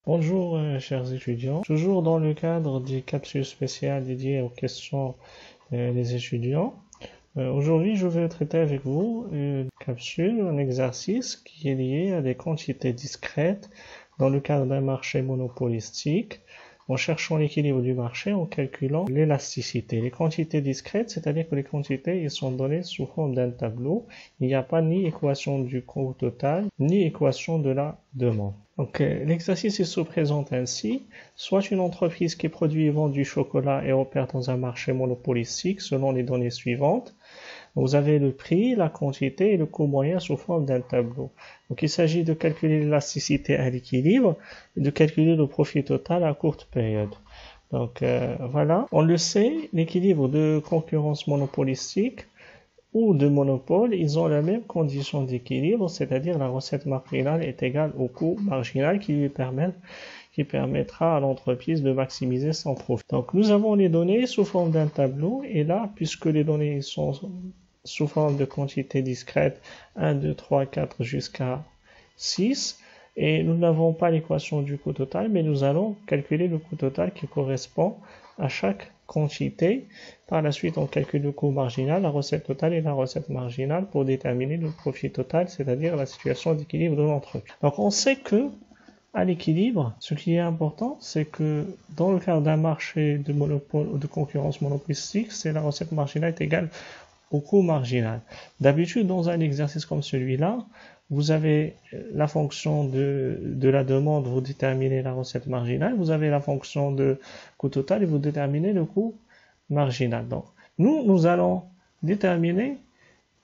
Bonjour chers étudiants, toujours dans le cadre des capsules spéciales dédiées aux questions des étudiants. Aujourd'hui je vais traiter avec vous une capsule, un exercice qui est lié à des quantités discrètes dans le cadre d'un marché monopolistique en cherchant l'équilibre du marché en calculant l'élasticité. Les quantités discrètes, c'est-à-dire que les quantités ils sont données sous forme d'un tableau. Il n'y a pas ni équation du coût total, ni équation de la demande. Donc l'exercice se présente ainsi, soit une entreprise qui produit et vend du chocolat et opère dans un marché monopolistique selon les données suivantes. Vous avez le prix, la quantité et le coût moyen sous forme d'un tableau. Donc il s'agit de calculer l'élasticité à l'équilibre et de calculer le profit total à courte période. Donc voilà, on le sait, l'équilibre de concurrence monopolistique ou de monopole, ils ont la même condition d'équilibre, c'est-à-dire la recette marginale est égale au coût marginal qui permettra à l'entreprise de maximiser son profit. Donc nous avons les données sous forme d'un tableau et là, puisque les données sont sous forme de quantités discrètes 1, 2, 3, 4 jusqu'à 6, et nous n'avons pas l'équation du coût total, mais nous allons calculer le coût total qui correspond à chaque quantité. Par la suite, on calcule le coût marginal, la recette totale et la recette marginale pour déterminer le profit total, c'est-à-dire la situation d'équilibre de l'entreprise. Donc on sait que à l'équilibre, ce qui est important, c'est que dans le cadre d'un marché de monopole ou de concurrence monopolistique, c'est la recette marginale est égale au coût marginal. D'habitude, dans un exercice comme celui-là, vous avez la fonction de la demande, vous déterminez la recette marginale, vous avez la fonction de coût total et vous déterminez le coût marginal. Donc, nous allons déterminer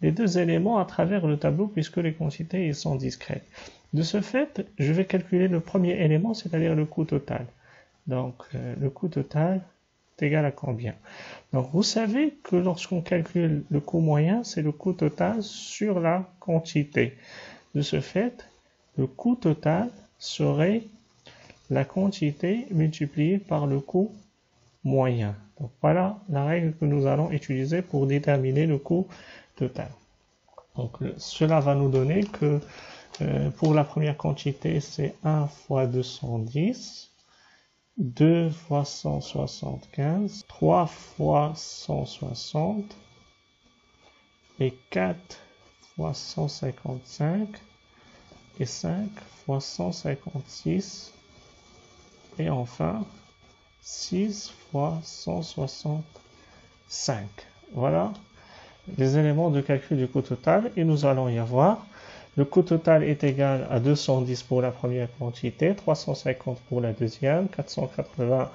les deux éléments à travers le tableau puisque les quantités ils sont discrètes. De ce fait, je vais calculer le premier élément, c'est-à-dire le coût total. Donc, le coût total est égal à combien? Donc, vous savez que lorsqu'on calcule le coût moyen, c'est le coût total sur la quantité. De ce fait, le coût total serait la quantité multipliée par le coût moyen. Donc, voilà la règle que nous allons utiliser pour déterminer le coût total. Donc, cela va nous donner que pour la première quantité, c'est 1 fois 210. 2 fois 175, 3 fois 160 et 4 fois 155 et 5 fois 156 et enfin 6 fois 165. Voilà les éléments de calcul du coût total et nous allons y avoir. Le coût total est égal à 210 pour la première quantité, 350 pour la deuxième, 480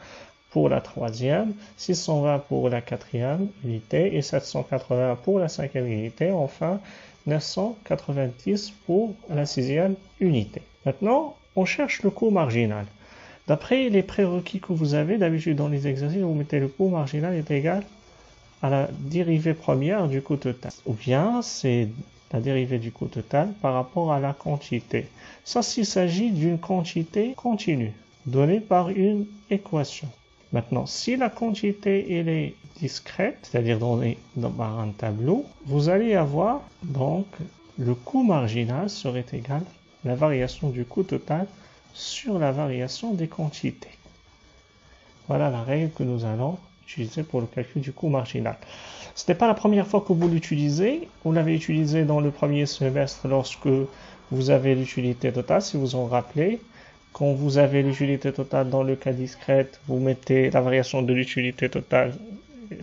pour la troisième, 620 pour la quatrième unité et 780 pour la cinquième unité, enfin 990 pour la sixième unité. Maintenant, on cherche le coût marginal. D'après les prérequis que vous avez, d'habitude dans les exercices, vous mettez le coût marginal est égal à la dérivée première du coût total. Ou bien c'est la dérivée du coût total par rapport à la quantité. Ça, s'il s'agit d'une quantité continue, donnée par une équation. Maintenant, si la quantité elle est discrète, c'est-à-dire donnée par un tableau, vous allez avoir donc le coût marginal serait égal à la variation du coût total sur la variation des quantités. Voilà la règle que nous allons utiliser pour le calcul du coût marginal. Ce n'est pas la première fois que vous l'utilisez. Vous l'avez utilisé dans le premier semestre lorsque vous avez l'utilité totale, si vous en rappelez. Quand vous avez l'utilité totale dans le cas discrète, vous mettez la variation de l'utilité totale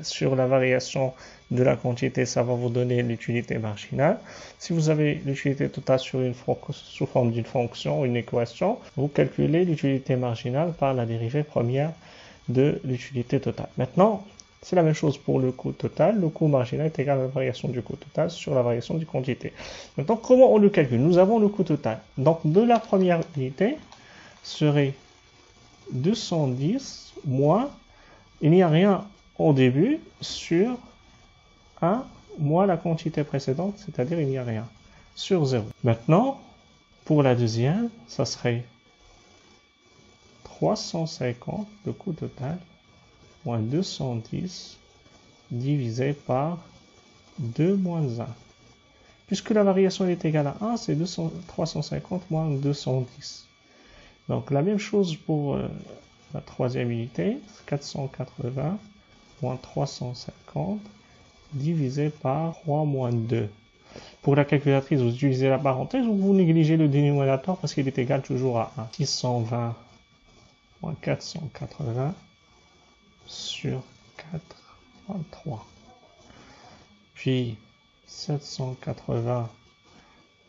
sur la variation de la quantité, ça va vous donner l'utilité marginale. Si vous avez l'utilité totale sous forme d'une fonction, une équation, vous calculez l'utilité marginale par la dérivée première de l'utilité totale. Maintenant, c'est la même chose pour le coût total. Le coût marginal est égal à la variation du coût total sur la variation du quantité. Maintenant, comment on le calcule? Nous avons le coût total. Donc, de la première unité serait 210 moins, il n'y a rien au début, sur 1 moins la quantité précédente, c'est-à-dire il n'y a rien, sur 0. Maintenant, pour la deuxième, ça serait 350, le coût total, moins 210 divisé par 2 moins 1. Puisque la variation est égale à 1, c'est 350 moins 210. Donc la même chose pour la troisième unité, 480 moins 350 divisé par 3 moins 2. Pour la calculatrice, vous utilisez la parenthèse ou vous négligez le dénominateur parce qu'il est égal toujours à 1. 620 moins 480 sur 4 moins 3. Puis 780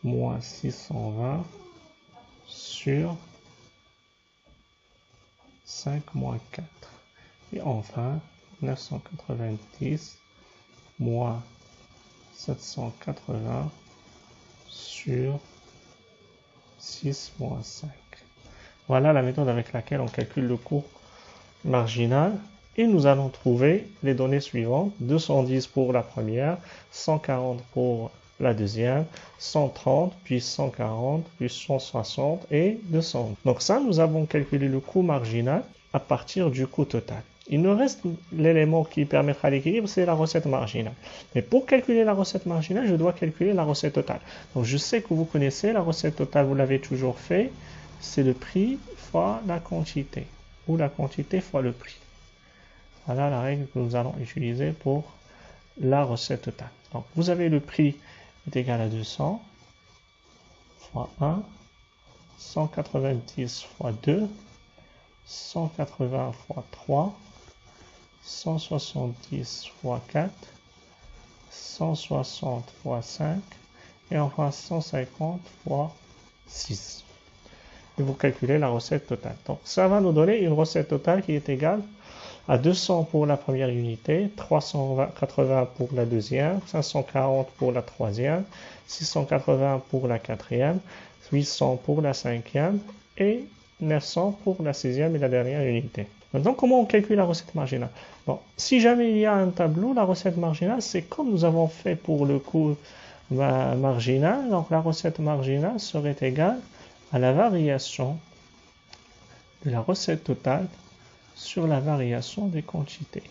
moins 620 sur 5 moins 4. Et enfin, 990 moins 780 sur 6 moins 5. Voilà la méthode avec laquelle on calcule le coût marginal. Et nous allons trouver les données suivantes. 210 pour la première, 140 pour la deuxième, 130, puis 140, puis 160 et 200. Donc ça, nous avons calculé le coût marginal à partir du coût total. Il nous reste l'élément qui permettra l'équilibre, c'est la recette marginale. Mais pour calculer la recette marginale, je dois calculer la recette totale. Donc je sais que vous connaissez la recette totale, vous l'avez toujours fait, c'est le prix fois la quantité, ou la quantité fois le prix. Voilà la règle que nous allons utiliser pour la recette totale. Donc vous avez le prix est égal à 200 fois 1, 190 fois 2, 180 fois 3, 170 fois 4, 160 fois 5 et enfin 150 fois 6. Et vous calculez la recette totale. Donc ça va nous donner une recette totale qui est égale à 200 pour la première unité, 380 pour la deuxième, 540 pour la troisième, 680 pour la quatrième, 800 pour la cinquième et 900 pour la sixième et la dernière unité. Maintenant, comment on calcule la recette marginale? Bon, si jamais il y a un tableau, la recette marginale, c'est comme nous avons fait pour le coût marginal. Donc la recette marginale serait égale à la variation de la recette totale sur la variation des quantités.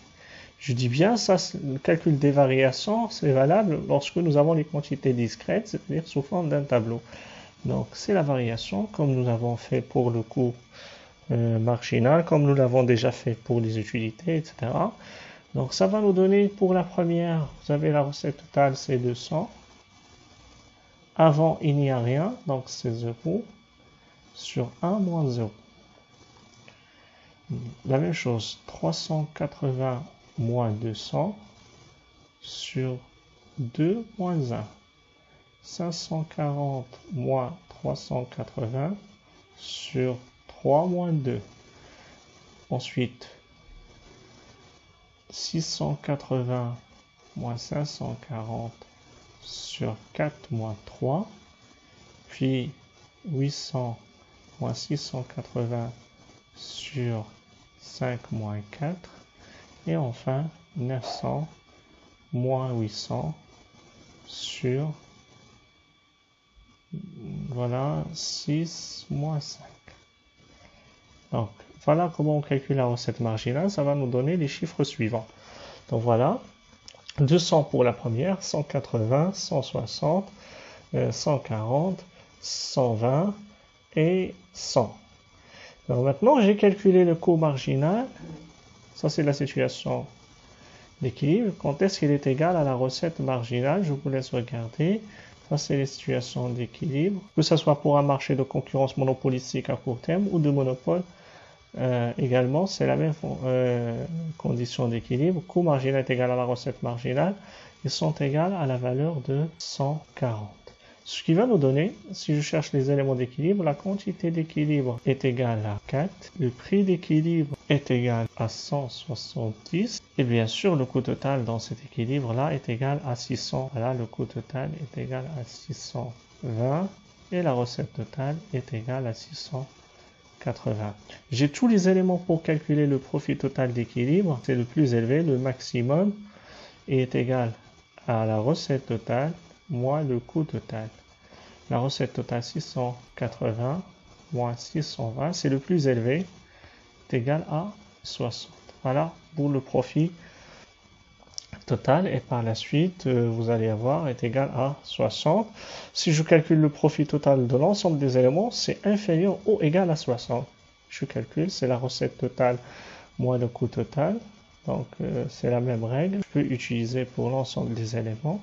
Je dis bien, ça, le calcul des variations, c'est valable lorsque nous avons les quantités discrètes, c'est-à-dire sous forme d'un tableau. Donc, c'est la variation, comme nous avons fait pour le coût marginal, comme nous l'avons déjà fait pour les utilités, etc. Donc, ça va nous donner, pour la première, vous avez la recette totale, c'est 200. Avant, il n'y a rien, donc c'est 0 sur 1 moins 0. La même chose, 380 moins 200 sur 2 moins 1. 540 moins 380 sur 3 moins 2. Ensuite, 680 moins 540 sur 4 moins 3. Puis 800 moins 680 sur 5 moins 4. Et enfin, 900 moins 800 sur voilà 6 moins 5. Donc, voilà comment on calcule la recette marginale. Ça va nous donner les chiffres suivants. Donc voilà, 200 pour la première, 180, 160, 140, 120 et 100. Alors maintenant, j'ai calculé le coût marginal. Ça, c'est la situation d'équilibre. Quand est-ce qu'il est égal à la recette marginale? Je vous laisse regarder. Ça, c'est les situations d'équilibre. Que ce soit pour un marché de concurrence monopolistique à court terme ou de monopole, également, c'est la même condition d'équilibre. Coût marginal est égal à la recette marginale. Ils sont égales à la valeur de 140. Ce qui va nous donner, si je cherche les éléments d'équilibre, la quantité d'équilibre est égale à 4, le prix d'équilibre est égal à 170, et bien sûr, le coût total dans cet équilibre-là est égal à 600. Voilà, le coût total est égal à 620, et la recette totale est égale à 680. J'ai tous les éléments pour calculer le profit total d'équilibre. C'est le plus élevé, le maximum, et est égal à la recette totale moins le coût total. La recette totale 680 moins 620, c'est le plus élevé, est égal à 60. Voilà pour le profit total et par la suite, vous allez avoir est égal à 60. Si je calcule le profit total de l'ensemble des éléments, c'est inférieur ou égal à 60. Je calcule, c'est la recette totale moins le coût total. Donc, c'est la même règle. Je peux utiliser pour l'ensemble des éléments.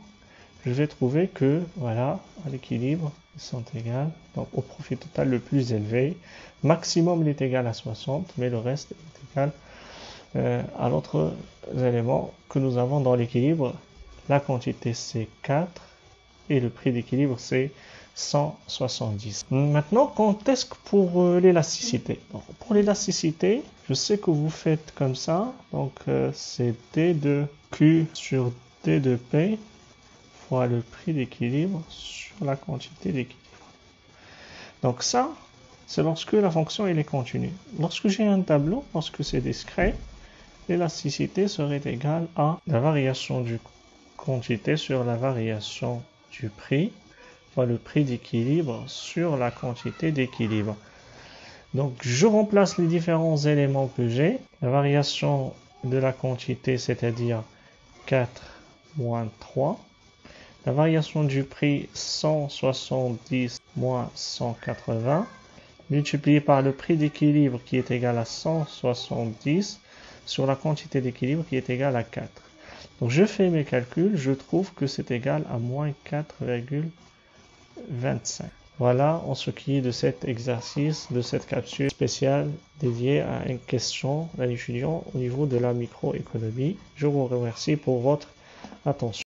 Je vais trouver que, voilà, à l'équilibre, ils sont égales. Donc, au profit total le plus élevé, maximum il est égal à 60, mais le reste est égal à l'autre élément que nous avons dans l'équilibre. La quantité c'est 4 et le prix d'équilibre c'est 170. Maintenant, quand est-ce que pour l'élasticité? Pour l'élasticité, je sais que vous faites comme ça. Donc, c'est D de Q sur D de P fois le prix d'équilibre sur la quantité d'équilibre. Donc ça, c'est lorsque la fonction elle est continue. Lorsque j'ai un tableau, lorsque c'est discret, l'élasticité serait égale à la variation du quantité sur la variation du prix fois le prix d'équilibre sur la quantité d'équilibre. Donc je remplace les différents éléments que j'ai. La variation de la quantité, c'est-à-dire 4 moins 3. La variation du prix, 170 moins 180, multiplié par le prix d'équilibre qui est égal à 170 sur la quantité d'équilibre qui est égale à 4. Donc je fais mes calculs, je trouve que c'est égal à moins 4,25. Voilà en ce qui est de cet exercice, de cette capsule spéciale dédiée à une question d'un étudiant au niveau de la microéconomie. Je vous remercie pour votre attention.